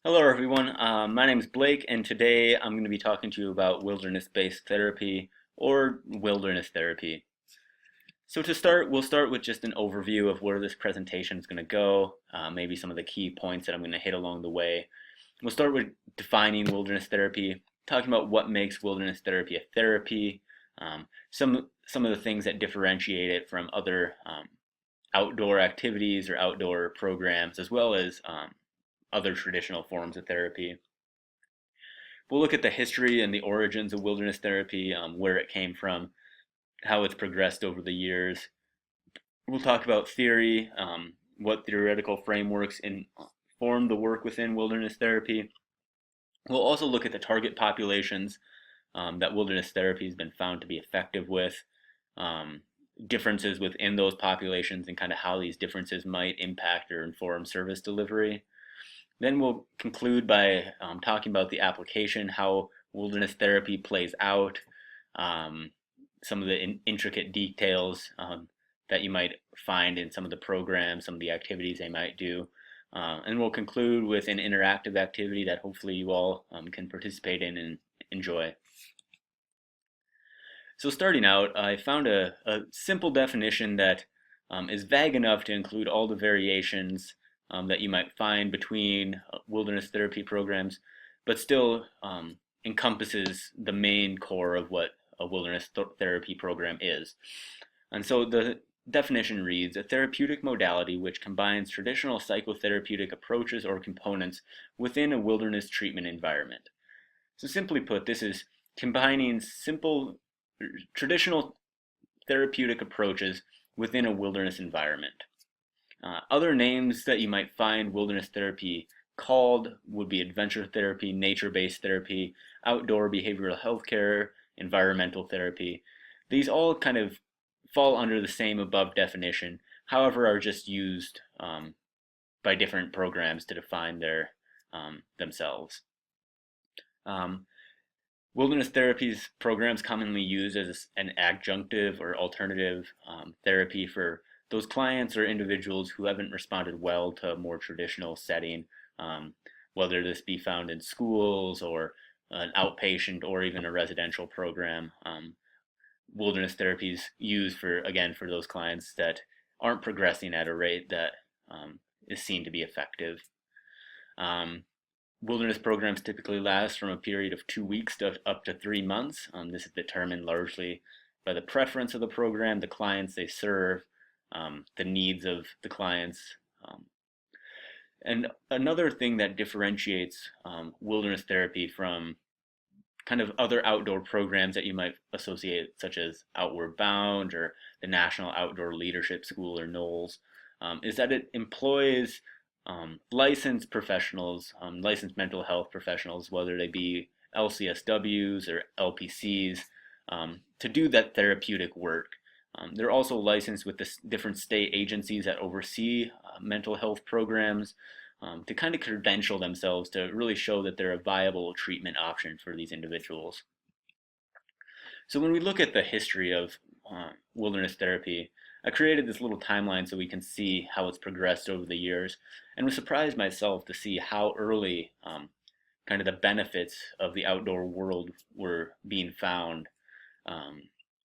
Hello, everyone. My name is Blake, and today I'm going to be talking to you about wilderness-based therapy or wilderness therapy. So to start, we'll start with just an overview of where this presentation is going to go, maybe some of the key points that I'm going to hit along the way. We'll start with defining wilderness therapy, talking about what makes wilderness therapy a therapy, some of the things that differentiate it from other outdoor activities or outdoor programs, as well as other traditional forms of therapy. We'll look at the history and the origins of wilderness therapy, where it came from, how it's progressed over the years. We'll talk about theory, what theoretical frameworks inform the work within wilderness therapy. We'll also look at the target populations that wilderness therapy has been found to be effective with, um, differences within those populations, and kind of how these differences might impact or inform service delivery. Then we'll conclude by talking about the application, how wilderness therapy plays out, um, some of the intricate details that you might find in some of the programs, some of the activities they might do. And we'll conclude with an interactive activity that hopefully you all can participate in and enjoy. So starting out, I found a simple definition that is vague enough to include all the variations that you might find between wilderness therapy programs, but still encompasses the main core of what a wilderness therapy program is. And so the definition reads, a therapeutic modality which combines traditional psychotherapeutic approaches or components within a wilderness treatment environment. So simply put, this is combining simple traditional therapeutic approaches within a wilderness environment. Other names that you might find wilderness therapy called would be adventure therapy, nature-based therapy, outdoor behavioral health care, environmental therapy. These all kind of fall under the same above definition, however, are just used by different programs to define themselves. Um, Wilderness therapies programs commonly used as an adjunctive or alternative therapy for those clients or individuals who haven't responded well to a more traditional setting, um, whether this be found in schools or an outpatient or even a residential program. Wilderness therapies used for, again, for those clients that aren't progressing at a rate that is seen to be effective. Um, Wilderness programs typically last from a period of 2 weeks to up to 3 months. This is determined largely by the preference of the program, the clients they serve, the needs of the clients. And another thing that differentiates wilderness therapy from kind of other outdoor programs that you might associate, such as Outward Bound or the National Outdoor Leadership School or NOLS, is that it employs licensed professionals, licensed mental health professionals, whether they be LCSWs or LPCs, to do that therapeutic work. They're also licensed with the different state agencies that oversee mental health programs, to kind of credential themselves to really show that they're a viable treatment option for these individuals. So when we look at the history of wilderness therapy, I created this little timeline so we can see how it's progressed over the years, and was surprised myself to see how early kind of the benefits of the outdoor world were being found.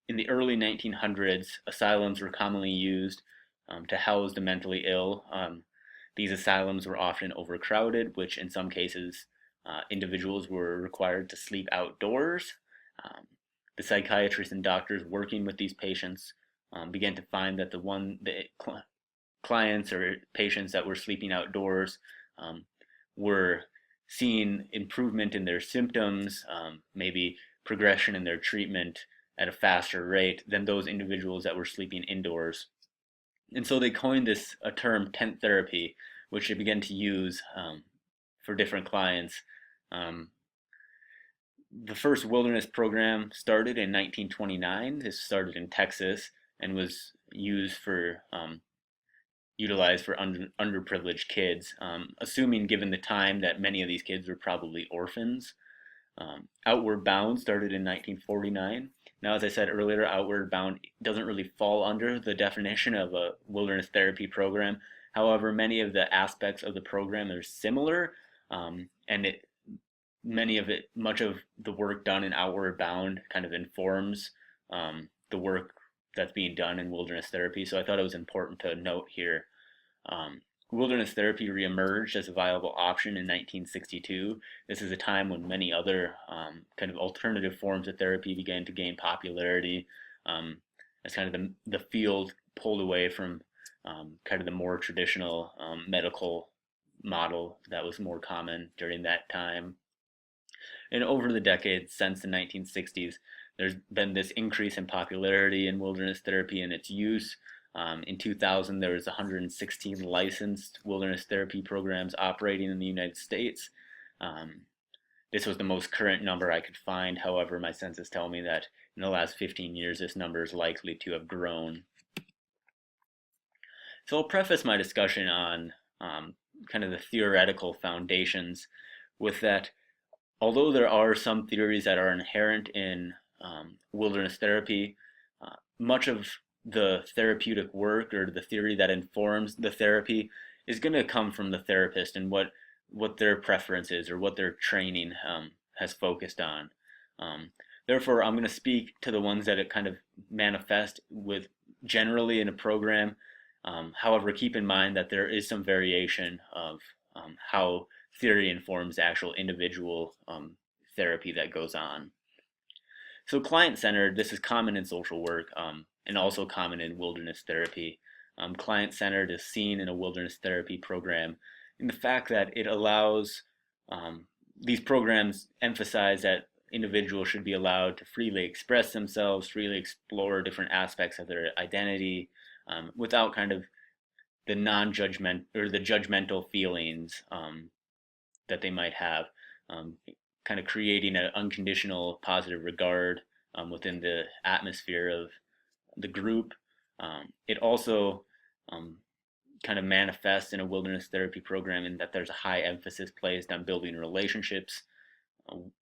In the early 1900s, asylums were commonly used to house the mentally ill. These asylums were often overcrowded, which in some cases individuals were required to sleep outdoors. Um, the psychiatrists and doctors working with these patients began to find that the clients or patients that were sleeping outdoors were seeing improvement in their symptoms, maybe progression in their treatment at a faster rate than those individuals that were sleeping indoors. And so they coined a term, tent therapy, which they began to use for different clients. Um, the first wilderness program started in 1929. This started in Texas and was utilized for underprivileged kids, assuming given the time that many of these kids were probably orphans. Outward Bound started in 1949. Now, as I said earlier, Outward Bound doesn't really fall under the definition of a wilderness therapy program. However, many of the aspects of the program are similar. And much of the work done in Outward Bound kind of informs the work that's being done in wilderness therapy. So I thought it was important to note here. Um, Wilderness therapy reemerged as a viable option in 1962. This is a time when many other kind of alternative forms of therapy began to gain popularity, as kind of the field pulled away from kind of the more traditional medical model that was more common during that time. And over the decades since the 1960s, there's been this increase in popularity in wilderness therapy and its use. In 2000, there was 116 licensed wilderness therapy programs operating in the United States. Um, this was the most current number I could find. However, my census tell me that in the last 15 years, this number is likely to have grown. So I'll preface my discussion on kind of the theoretical foundations with that although there are some theories that are inherent in wilderness therapy, much of the therapeutic work or the theory that informs the therapy is going to come from the therapist and what their preference is or what their training has focused on. Therefore, I'm going to speak to the ones that it kind of manifest with generally in a program. However, keep in mind that there is some variation of how theory informs the actual individual therapy that goes on. So client-centered, this is common in social work and also common in wilderness therapy. Client-centered is seen in a wilderness therapy program in the fact that it allows, these programs emphasize that individuals should be allowed to freely express themselves, freely explore different aspects of their identity without kind of the non-judgment or the judgmental feelings that they might have, kind of creating an unconditional positive regard within the atmosphere of the group. It also kind of manifests in a wilderness therapy program in that there's a high emphasis placed on building relationships.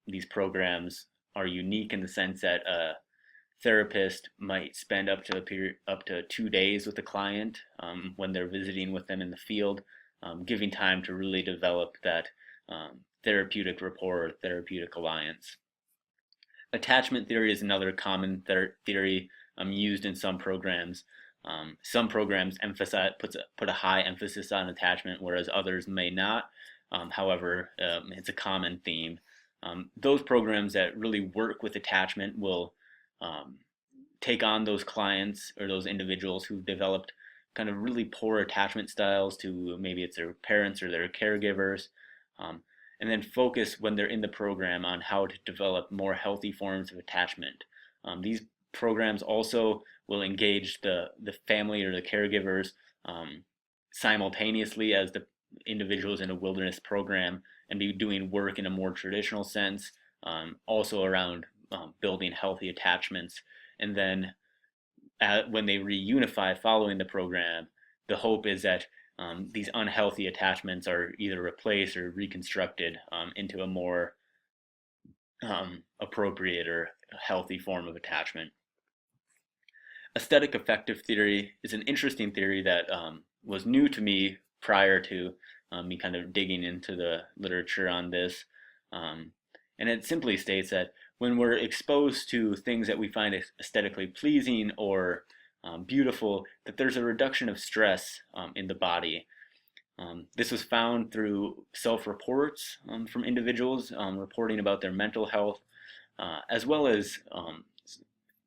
These programs are unique in the sense that a therapist might spend up to 2 days with the client when they're visiting with them in the field, giving time to really develop that therapeutic rapport or therapeutic alliance. Attachment theory is another common theory used in some programs. Some programs put a high emphasis on attachment, whereas others may not. However, it's a common theme. Those programs that really work with attachment will take on those clients or those individuals who've developed kind of really poor attachment styles to maybe it's their parents or their caregivers, and then focus when they're in the program on how to develop more healthy forms of attachment. These programs also will engage the family or the caregivers simultaneously as the individuals in a wilderness program and be doing work in a more traditional sense, also around building healthy attachments. And then when they reunify following the program, the hope is that these unhealthy attachments are either replaced or reconstructed into a more appropriate or healthy form of attachment. Aesthetic affective theory is an interesting theory that was new to me prior to me kind of digging into the literature on this. And it simply states that when we're exposed to things that we find aesthetically pleasing or beautiful, that there's a reduction of stress in the body. This was found through self-reports from individuals reporting about their mental health, as well as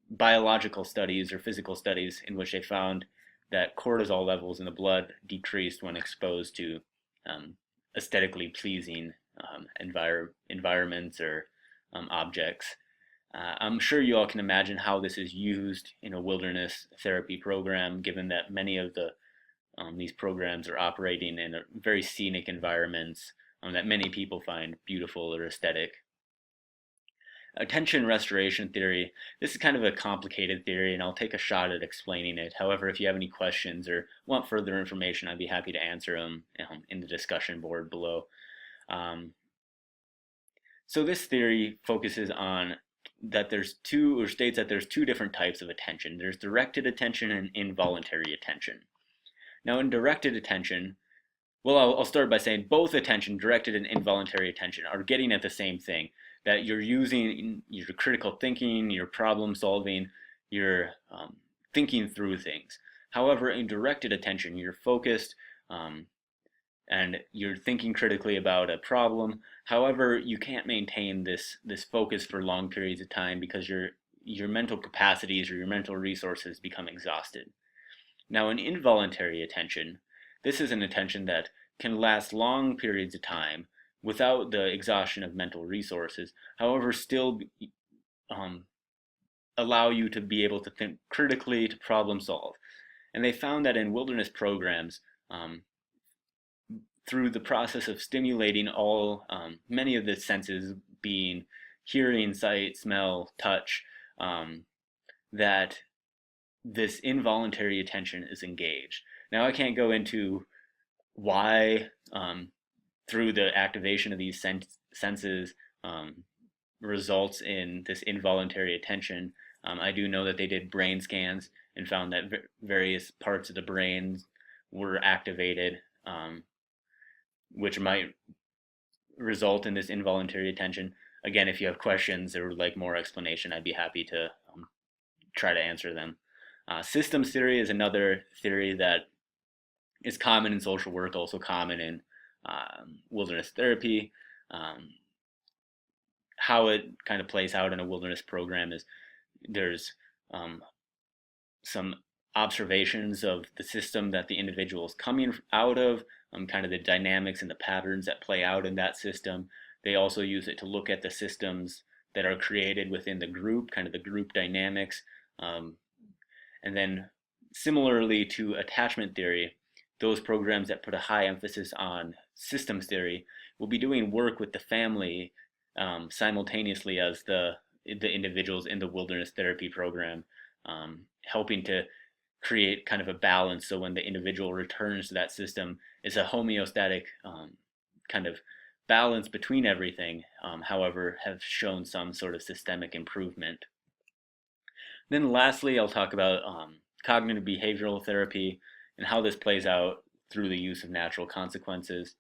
biological studies or physical studies in which they found that cortisol levels in the blood decreased when exposed to aesthetically pleasing environments or objects. I'm sure you all can imagine how this is used in a wilderness therapy program, given that many of these programs are operating in very scenic environments that many people find beautiful or aesthetic. Attention restoration theory, this is kind of a complicated theory and I'll take a shot at explaining it. However, if you have any questions or want further information, I'd be happy to answer them in the discussion board below. So this theory focuses on that states that there's two different types of attention. There's directed attention and involuntary attention. Now in directed attention, Well, I'll start by saying both attention, directed and involuntary attention, are getting at the same thing. That you're using your critical thinking, your problem solving, your thinking through things. However, in directed attention, you're focused um, and you're thinking critically about a problem. However, you can't maintain this focus for long periods of time because your mental capacities or your mental resources become exhausted. Now, in involuntary attention, this is an attention that can last long periods of time without the exhaustion of mental resources, however, still um, allow you to be able to think critically, to problem solve. And they found that in wilderness programs, um, through the process of stimulating many of the senses, being hearing, sight, smell, touch, um, that this involuntary attention is engaged. Now, I can't go into why, through the activation of these senses, um, results in this involuntary attention. I do know that they did brain scans and found that various parts of the brain were activated, which might result in this involuntary attention. Again, if you have questions or would like more explanation, I'd be happy to try to answer them. Systems theory is another theory that is common in social work, also common in wilderness therapy. Um, how it kind of plays out in a wilderness program is there's some observations of the system that the individual is coming out of, kind of the dynamics and the patterns that play out in that system. They also use it to look at the systems that are created within the group, kind of the group dynamics. And then similarly to attachment theory, those programs that put a high emphasis on systems theory will be doing work with the family simultaneously as the individuals in the wilderness therapy program, helping to create kind of a balance so when the individual returns to that system, is a homeostatic kind of balance between everything, however, have shown some sort of systemic improvement. Then lastly, I'll talk about cognitive behavioral therapy and how this plays out through the use of natural consequences.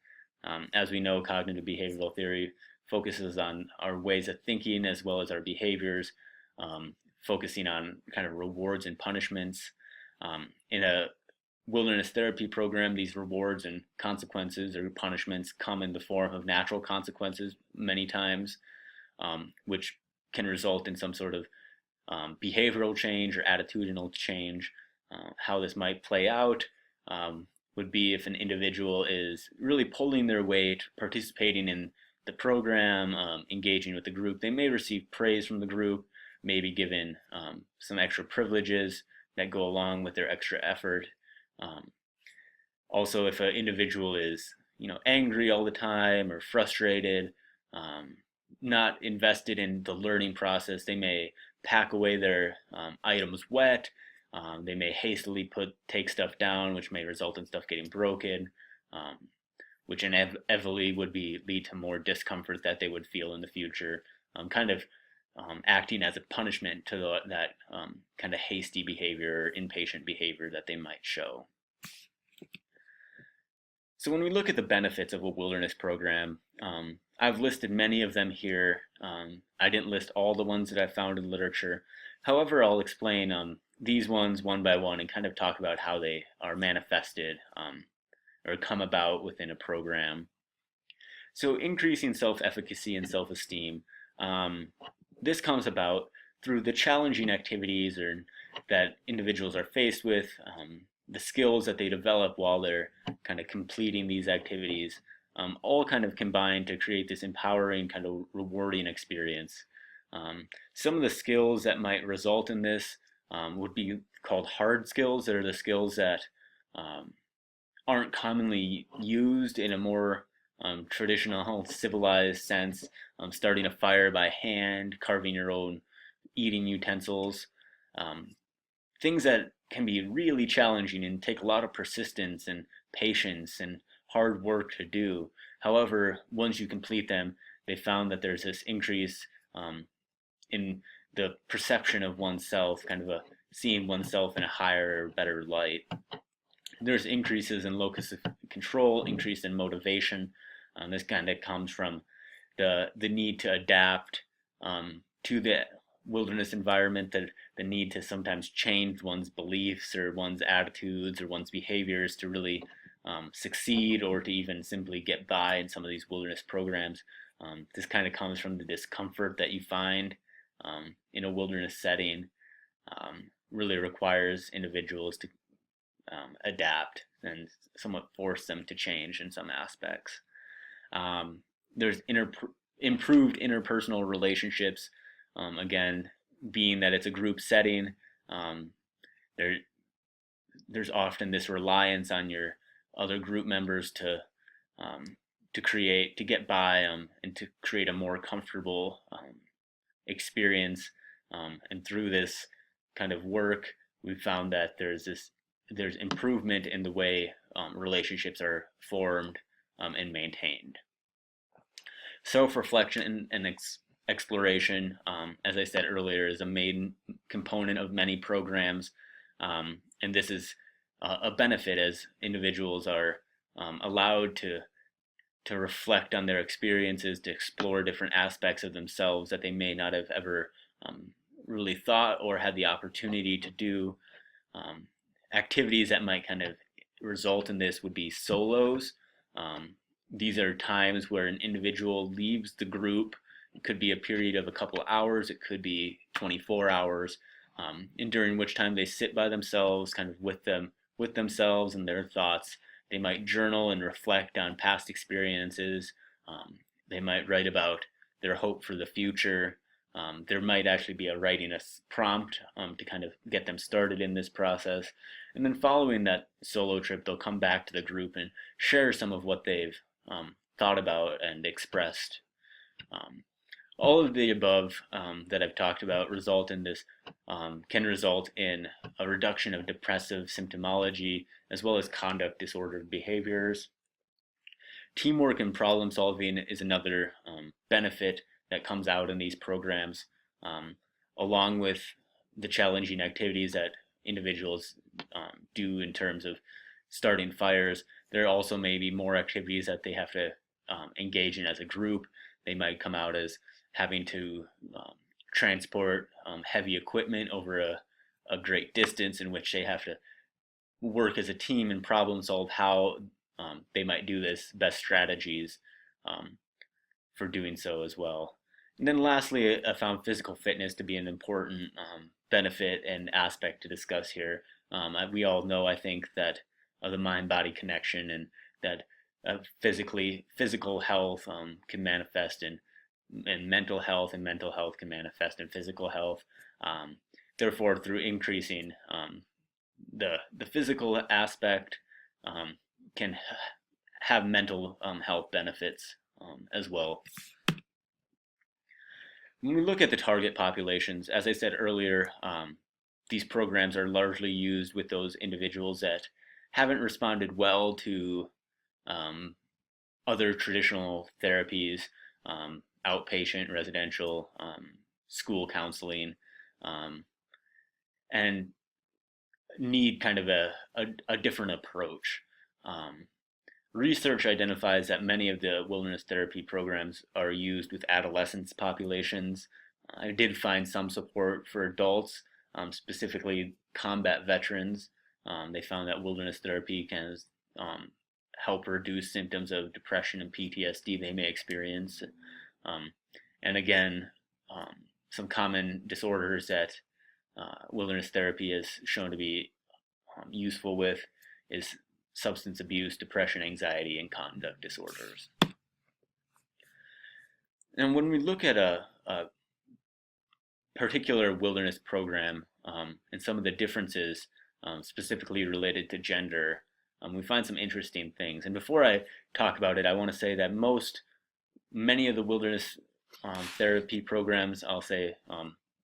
As we know, cognitive behavioral theory focuses on our ways of thinking as well as our behaviors, focusing on kind of rewards and punishments. In a wilderness therapy program, these rewards and consequences or punishments come in the form of natural consequences many times, which can result in some sort of behavioral change or attitudinal change. How this might play out would be if an individual is really pulling their weight, participating in the program, engaging with the group. They may receive praise from the group, maybe given some extra privileges that go along with their extra effort. Also, if an individual is, angry all the time or frustrated, not invested in the learning process, they may pack away their items wet. They may hastily take stuff down, which may result in stuff getting broken, which inevitably would lead to more discomfort that they would feel in the future, kind of acting as a punishment to that kind of hasty behavior, impatient behavior that they might show. So when we look at the benefits of a wilderness program, I've listed many of them here. I didn't list all the ones that I found in literature. However, I'll explain these ones one by one and kind of talk about how they are manifested or come about within a program. So increasing self-efficacy and self-esteem. This comes about through the challenging activities that individuals are faced with, the skills that they develop while they're kind of completing these activities, all kind of combine to create this empowering, kind of rewarding experience. Some of the skills that might result in this would be called hard skills. They're the skills that aren't commonly used in a more traditional, civilized sense. Starting a fire by hand, carving your own eating utensils, things that can be really challenging and take a lot of persistence and patience and hard work to do. However, once you complete them, they found that there's this increase in the perception of oneself, kind of seeing oneself in a higher, better light. There's increases in locus of control, increase in motivation. This kind of comes from the need to adapt to the wilderness environment, the need to sometimes change one's beliefs or one's attitudes or one's behaviors to really succeed or to even simply get by in some of these wilderness programs. This kind of comes from the discomfort that you find in a wilderness setting. Really requires individuals to adapt and somewhat force them to change in some aspects. There's improved interpersonal relationships. Again, being that it's a group setting, um, there there's often this reliance on your other group members to get by and to create a more comfortable experience. And through this kind of work, we found that there's improvement in the way relationships are formed and maintained. Self-reflection and exploration, as I said earlier, is a main component of many programs, and this is a benefit as individuals are allowed to reflect on their experiences, to explore different aspects of themselves that they may not have ever really thought or had the opportunity to do. Activities that might kind of result in this would be solos. These are times where an individual leaves the group. It could be a period of a couple of hours, it could be 24 hours, and during which time they sit by themselves, kind of with themselves and their thoughts. They might journal and reflect on past experiences. They might write about their hope for the future. There might actually be a writing a prompt to kind of get them started in this process. And then following that solo trip, they'll come back to the group and share some of what they've thought about and expressed. All of the above that I've talked about result in this, can result in a reduction of depressive symptomology as well as conduct disordered behaviors. Teamwork and problem solving is another benefit that comes out in these programs, along with the challenging activities that individuals do in terms of starting fires. There also may be more activities that they have to engage in as a group. They might come out as having to transport heavy equipment over a great distance, in which they have to work as a team and problem solve how they might do this, best strategies for doing so as well. And then lastly, I found physical fitness to be an important benefit and aspect to discuss here. We all know, I think, that the mind-body connection, and that physical health can manifest in mental health, and mental health can manifest in physical health. Therefore, through increasing the physical aspect, can have mental health benefits as well. When we look at the target populations, as I said earlier, these programs are largely used with those individuals that haven't responded well to other traditional therapies, outpatient, residential, school counseling, and need kind of a different approach. Research identifies that many of the wilderness therapy programs are used with adolescent populations. I did find some support for adults, specifically combat veterans. They found that wilderness therapy can help reduce symptoms of depression and PTSD they may experience. And again, some common disorders that wilderness therapy is shown to be useful with is substance abuse, depression, anxiety, and conduct disorders. And when we look at a particular wilderness program and some of the differences specifically related to gender, we find some interesting things. And before I talk about it, I want to say that many of the wilderness therapy programs, I'll say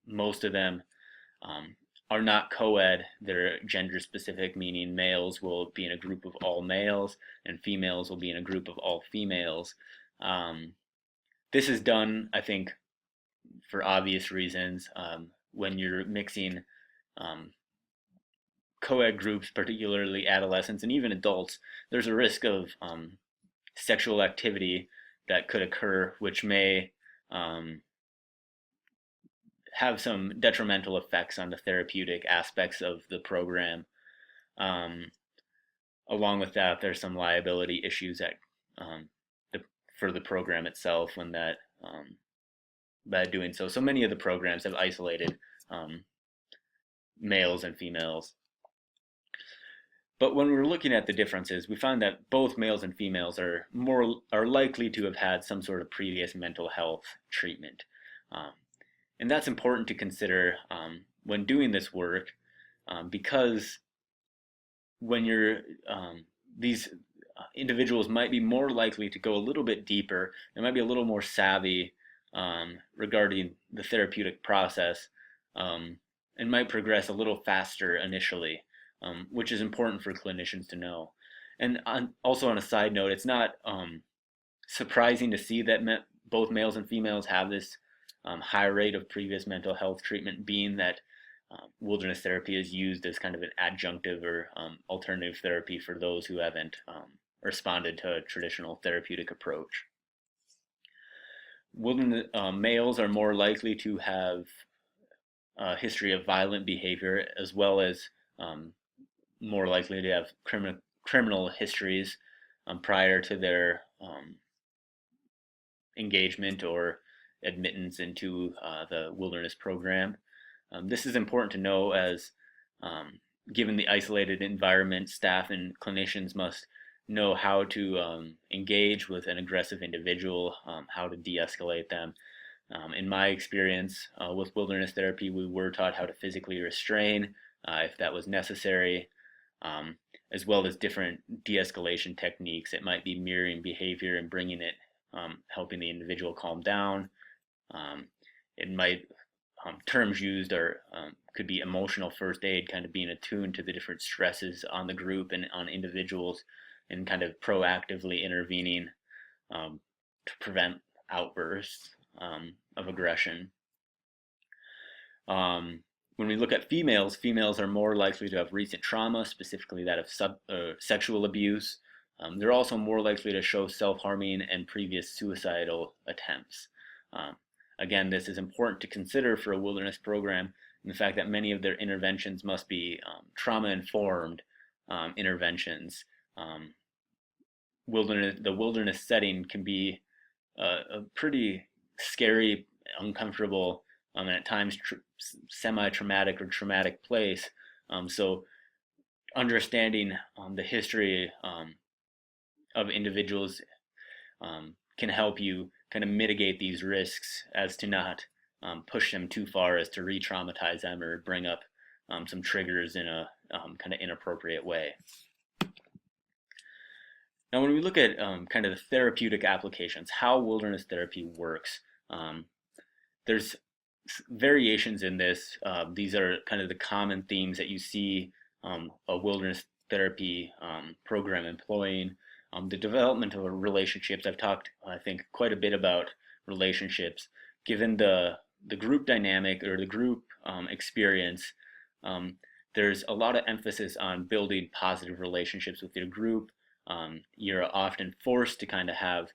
most of them, are not co-ed. They're gender specific, meaning males will be in a group of all males and females will be in a group of all females. This is done, I think, for obvious reasons. When you're mixing co-ed groups, particularly adolescents and even adults, there's a risk of sexual activity that could occur, which may um, have some detrimental effects on the therapeutic aspects of the program. Um, Along with that, there's some liability issues at um, the, for the program itself when that by doing so. So many of the programs have isolated um, males and females. But when we're looking at the differences, we find that both males and females are likely to have had some sort of previous mental health treatment, um, and that's important to consider when doing this work, because when you're these individuals might be more likely to go a little bit deeper. They might be a little more savvy regarding the therapeutic process, um, and might progress a little faster initially, which is important for clinicians to know. And also on a side note, it's not surprising to see that both males and females have this high rate of previous mental health treatment, being that wilderness therapy is used as kind of an adjunctive or alternative therapy for those who haven't responded to a traditional therapeutic approach. Wilderness males are more likely to have a history of violent behavior, as well as more likely to have criminal histories prior to their engagement or admittance into the wilderness program. This is important to know as given the isolated environment, staff and clinicians must know how to engage with an aggressive individual, how to de-escalate them. In my experience with wilderness therapy, we were taught how to physically restrain if that was necessary, as well as different de-escalation techniques. It might be mirroring behavior and bringing it, helping the individual calm down. It might terms used are could be emotional first aid, kind of being attuned to the different stresses on the group and on individuals, and kind of proactively intervening to prevent outbursts of aggression. When we look at females, females are more likely to have recent trauma, specifically that of sexual abuse. They're also more likely to show self-harming and previous suicidal attempts. Again, this is important to consider for a wilderness program, and the fact that many of their interventions must be trauma-informed interventions. The wilderness setting can be a pretty scary, uncomfortable, and at times semi-traumatic or traumatic place. So understanding the history of individuals can help you kind of mitigate these risks as to not push them too far as to re-traumatize them or bring up some triggers in a kind of inappropriate way. Now, when we look at kind of the therapeutic applications, how wilderness therapy works, there's variations in this. These are kind of the common themes that you see a wilderness therapy program employing. The development of relationships, I've talked, I think, quite a bit about relationships. Given the group dynamic or the group experience, there's a lot of emphasis on building positive relationships with your group. You're often forced to kind of have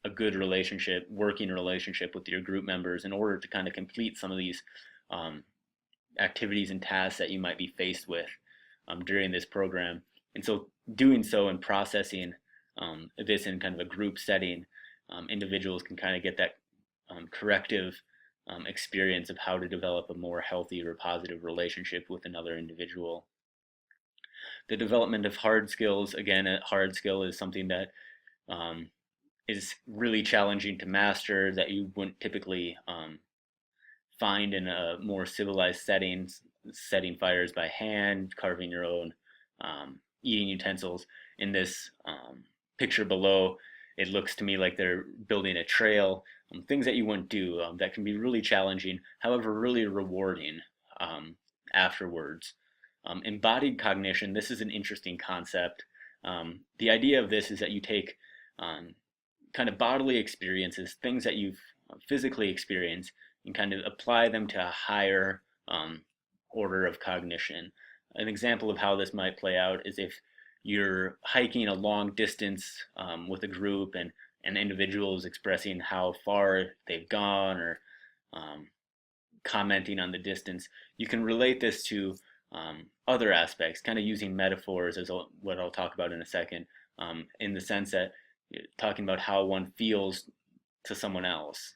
a good relationship, working relationship with your group members in order to kind of complete some of these activities and tasks that you might be faced with during this program. And so doing so and processing this in kind of a group setting, individuals can kind of get that corrective experience of how to develop a more healthy or positive relationship with another individual. The development of hard skills, again, a hard skill is something that is really challenging to master, that you wouldn't typically find in a more civilized settings, setting fires by hand, carving your own eating utensils. In this picture below, it looks to me like they're building a trail, things that you wouldn't do that can be really challenging, however, really rewarding afterwards. Embodied cognition, this is an interesting concept. The idea of this is that you take kind of bodily experiences, things that you've physically experienced, and kind of apply them to a higher order of cognition. an example of how this might play out is if you're hiking a long distance with a group, and an individual is expressing how far they've gone, or um, commenting on the distance. You can relate this to other aspects, kind of using metaphors, as what I'll talk about in a second, in the sense that talking about how one feels to someone else,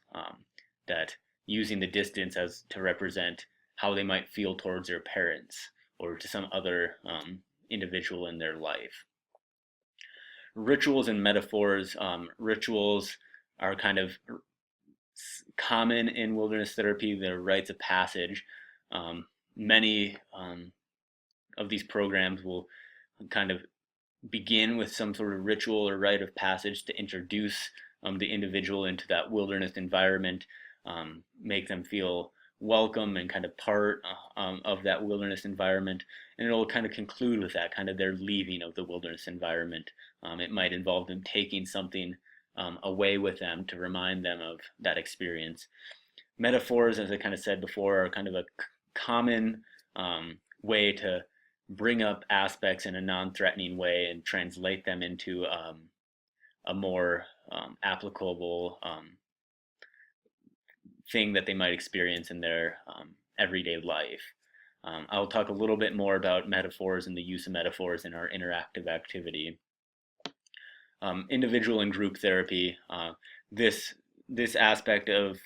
that using the distance as to represent how they might feel towards their parents or to some other individual in their life. Rituals and metaphors. Rituals are kind of common in wilderness therapy. They're rites of passage. Many of these programs will kind of begin with some sort of ritual or rite of passage to introduce the individual into that wilderness environment, make them feel welcome and kind of part of that wilderness environment. And it'll kind of conclude with that, kind of their leaving of the wilderness environment. It might involve them taking something away with them to remind them of that experience. Metaphors, as I kind of said before, are kind of a common way to bring up aspects in a non-threatening way and translate them into a more applicable thing that they might experience in their everyday life. I'll talk a little bit more about metaphors and the use of metaphors in our interactive activity. Individual and group therapy. This aspect of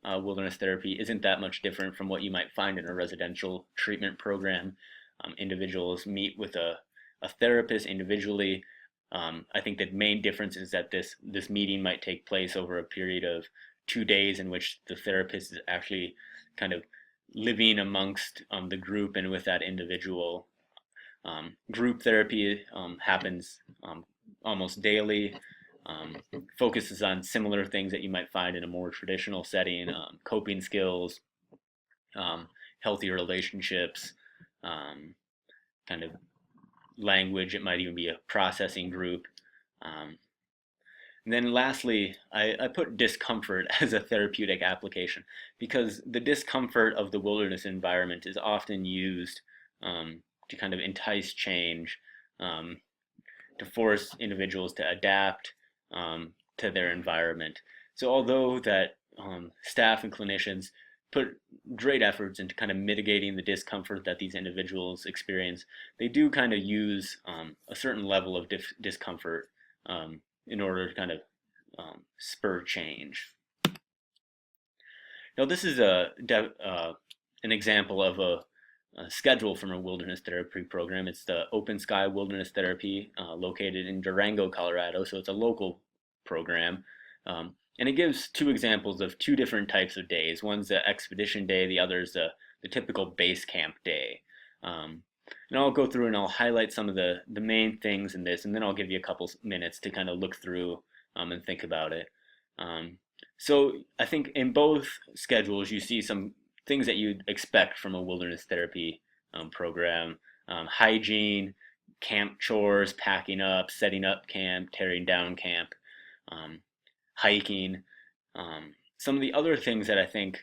wilderness therapy isn't that much different from what you might find in a residential treatment program. Individuals meet with a therapist individually. I think the main difference is that this meeting might take place over a period of 2 days, in which the therapist is actually kind of living amongst the group and with that individual. Group therapy happens almost daily, focuses on similar things that you might find in a more traditional setting: coping skills, healthy relationships, kind of language. It might even be a processing group. And then lastly, I put discomfort as a therapeutic application, because the discomfort of the wilderness environment is often used to kind of entice change, to force individuals to adapt to their environment. So although that staff and clinicians put great efforts into kind of mitigating the discomfort that these individuals experience, they do kind of use a certain level of discomfort in order to kind of spur change. Now, this is an example of a schedule from a wilderness therapy program. It's the Open Sky Wilderness Therapy, located in Durango, Colorado. So it's a local program. And it gives 2 examples of 2 different types of days. One's the expedition day, the other's the typical base camp day. And I'll go through and I'll highlight some of the main things in this, and then I'll give you a couple minutes to kind of look through and think about it. So I think in both schedules you see some things that you'd expect from a wilderness therapy program: hygiene, camp chores, packing up, setting up camp, tearing down camp, hiking. Some of the other things that I think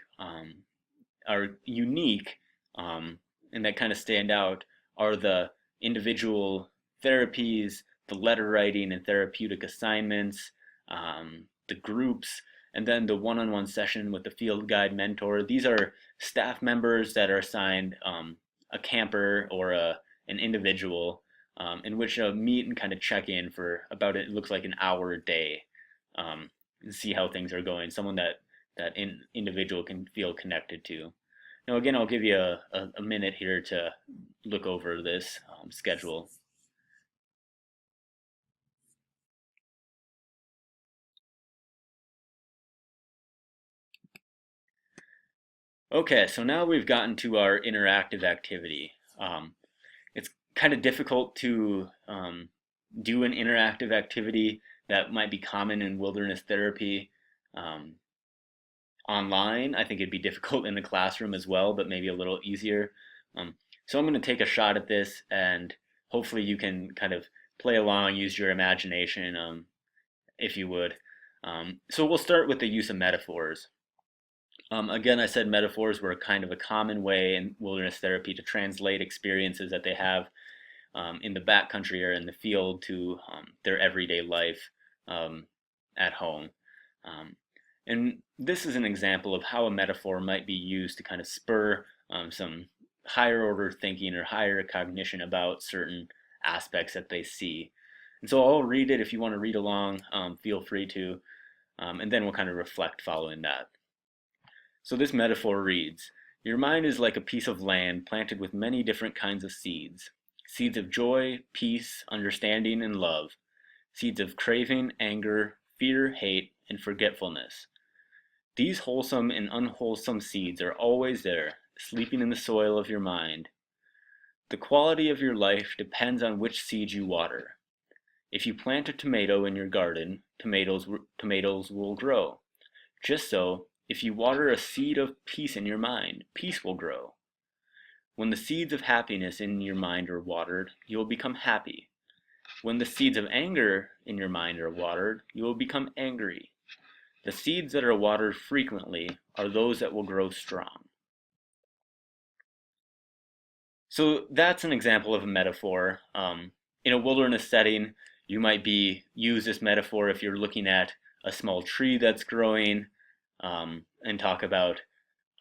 are unique and that kind of stand out are the individual therapies, the letter writing and therapeutic assignments, the groups, and then the one-on-one session with the field guide mentor. These are staff members that are assigned a camper or an individual, in which meet and kind of check in for about, it looks like, an hour a day, and see how things are going. Someone that individual can feel connected to. Now, again, I'll give you a minute here to look over this schedule. Okay, so now we've gotten to our interactive activity. It's kind of difficult to do an interactive activity that might be common in wilderness therapy online. I think it'd be difficult in the classroom as well, but maybe a little easier. So I'm going to take a shot at this, and hopefully you can kind of play along, use your imagination, if you would. So we'll start with the use of metaphors. Again, I said metaphors were kind of a common way in wilderness therapy to translate experiences that they have in the backcountry or in the field to their everyday life um, at home. Um, and this is an example of how a metaphor might be used to kind of spur some higher order thinking or higher cognition about certain aspects that they see. And so I'll read it. If you want to read along, feel free to, and then we'll kind of reflect following that. So this metaphor reads, your mind is like a piece of land planted with many different kinds of seeds. Seeds of joy, peace, understanding, and love. Seeds of craving, anger, fear, hate, and forgetfulness. These wholesome and unwholesome seeds are always there, sleeping in the soil of your mind. The quality of your life depends on which seeds you water. If you plant a tomato in your garden, tomatoes will grow. Just so, if you water a seed of peace in your mind, peace will grow. When the seeds of happiness in your mind are watered, you will become happy. When the seeds of anger in your mind are watered, you will become angry. The seeds that are watered frequently are those that will grow strong. So that's an example of a metaphor. In a wilderness setting, you might use this metaphor if you're looking at a small tree that's growing, and talk about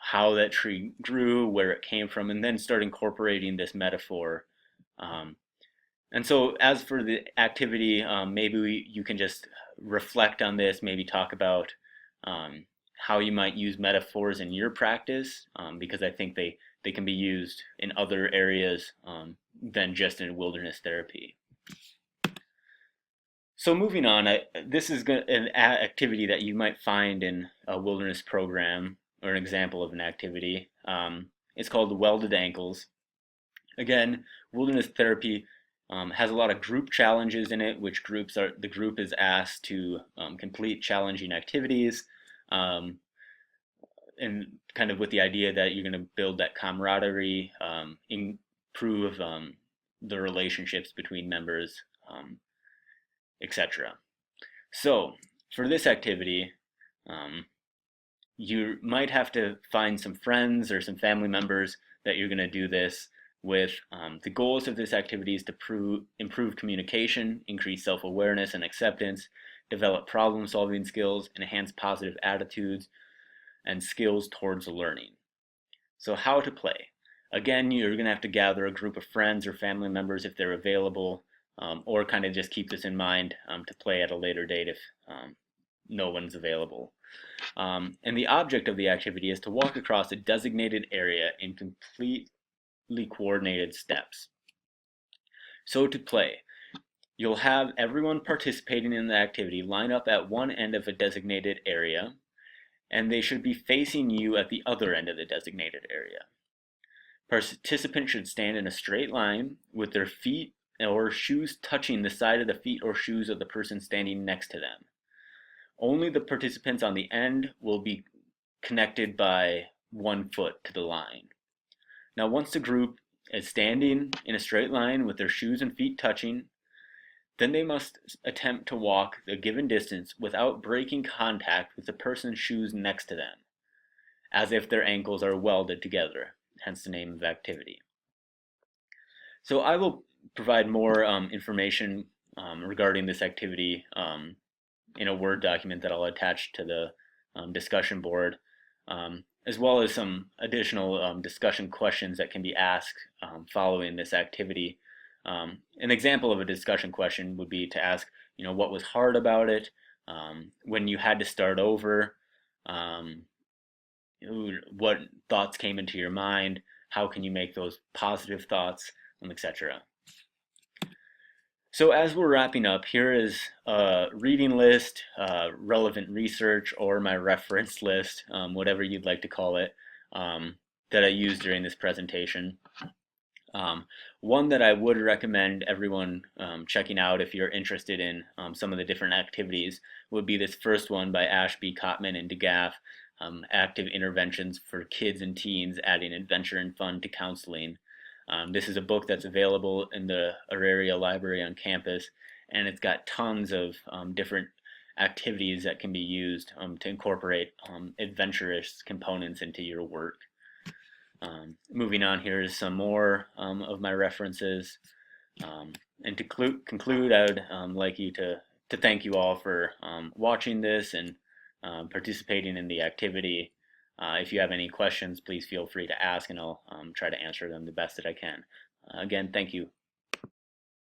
how that tree grew, where it came from, and then start incorporating this metaphor. And so as for the activity, maybe you can just reflect on this, maybe talk about how you might use metaphors in your practice, because I think they can be used in other areas than just in wilderness therapy. So moving on, this is an activity that you might find in a wilderness program, or an example of an activity. It's called Welded Ankles. Again, wilderness therapy has a lot of group challenges in it, which the group is asked to complete challenging activities, and kind of with the idea that you're going to build that camaraderie, improve the relationships between members, etc. So for this activity, you might have to find some friends or some family members that you're going to do this with. The goals of this activity is to improve communication, increase self-awareness and acceptance, develop problem-solving skills, enhance positive attitudes and skills towards learning. So how to play. Again, you're going to have to gather a group of friends or family members if they're available, or kind of just keep this in mind to play at a later date if no one's available. And the object of the activity is to walk across a designated area in completely coordinated steps. So to play, you'll have everyone participating in the activity line up at one end of a designated area, and they should be facing you at the other end of the designated area. Participants should stand in a straight line with their feet or shoes touching the side of the feet or shoes of the person standing next to them. Only the participants on the end will be connected by 1 foot to the line. Now, once the group is standing in a straight line with their shoes and feet touching, then they must attempt to walk the given distance without breaking contact with the person's shoes next to them, as if their ankles are welded together, hence the name of the activity. So I will provide more information regarding this activity in a Word document that I'll attach to the discussion board, as well as some additional discussion questions that can be asked following this activity. An example of a discussion question would be to ask, what was hard about it, when you had to start over, what thoughts came into your mind, how can you make those positive thoughts, etc. So as we're wrapping up, here is a reading list, relevant research, or my reference list, whatever you'd like to call it, that I used during this presentation. One that I would recommend everyone checking out if you're interested in some of the different activities would be this first one by Ashby, Cotman, and DeGaff, Active Interventions for Kids and Teens, Adding Adventure and Fun to Counseling. This is a book that's available in the Auraria Library on campus, and it's got tons of different activities that can be used to incorporate adventurous components into your work. Moving on, here is some more of my references. And to conclude, I would like you to thank you all for watching this and participating in the activity. If you have any questions, please feel free to ask, and I'll try to answer them the best that I can. Again, thank you.